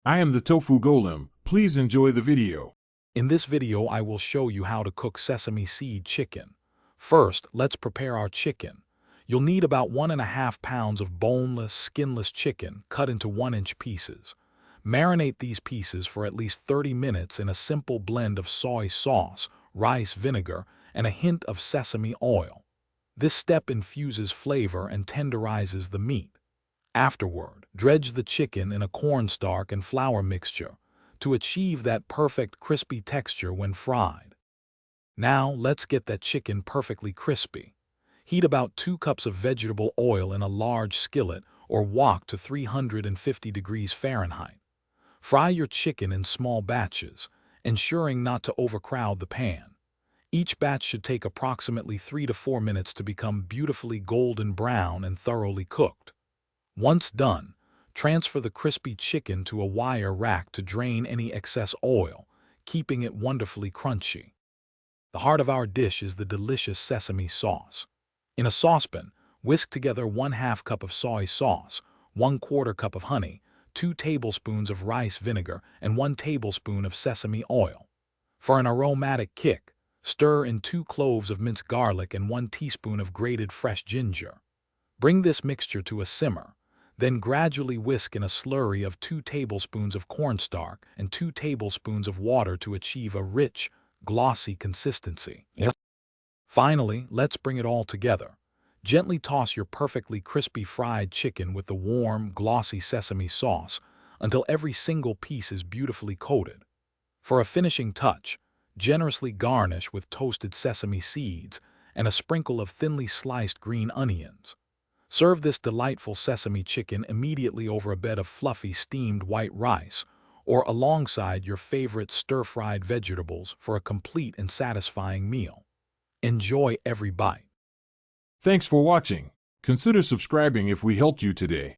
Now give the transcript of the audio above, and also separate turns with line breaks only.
I am the Tofu Golem. Please enjoy the video.
In this video, I will show you how to cook sesame seed chicken. First, let's prepare our chicken. You'll need about 1.5 pounds of boneless, skinless chicken cut into 1-inch pieces. Marinate these pieces for at least 30 minutes in a simple blend of soy sauce, rice vinegar, and a hint of sesame oil. This step infuses flavor and tenderizes the meat. Afterward, dredge the chicken in a cornstarch and flour mixture to achieve that perfect crispy texture when fried. Now, let's get that chicken perfectly crispy. Heat about 2 cups of vegetable oil in a large skillet or wok to 350 degrees Fahrenheit. Fry your chicken in small batches, ensuring not to overcrowd the pan. Each batch should take approximately 3 to 4 minutes to become beautifully golden brown and thoroughly cooked. Once done, transfer the crispy chicken to a wire rack to drain any excess oil, keeping it wonderfully crunchy. The heart of our dish is the delicious sesame sauce. In a saucepan, whisk together 1/2 cup of soy sauce, 1/4 cup of honey, 2 tablespoons of rice vinegar, and 1 tablespoon of sesame oil. For an aromatic kick, stir in 2 cloves of minced garlic and 1 teaspoon of grated fresh ginger. Bring this mixture to a simmer, then gradually whisk in a slurry of 2 tablespoons of cornstarch and 2 tablespoons of water to achieve a rich, glossy consistency. Finally, let's bring it all together. Gently toss your perfectly crispy fried chicken with the warm, glossy sesame sauce until every single piece is beautifully coated. For a finishing touch, generously garnish with toasted sesame seeds and a sprinkle of thinly sliced green onions. Serve this delightful sesame chicken immediately over a bed of fluffy steamed white rice or alongside your favorite stir-fried vegetables for a complete and satisfying meal. Enjoy every bite.
Thanks for watching. Consider subscribing if we helped you today.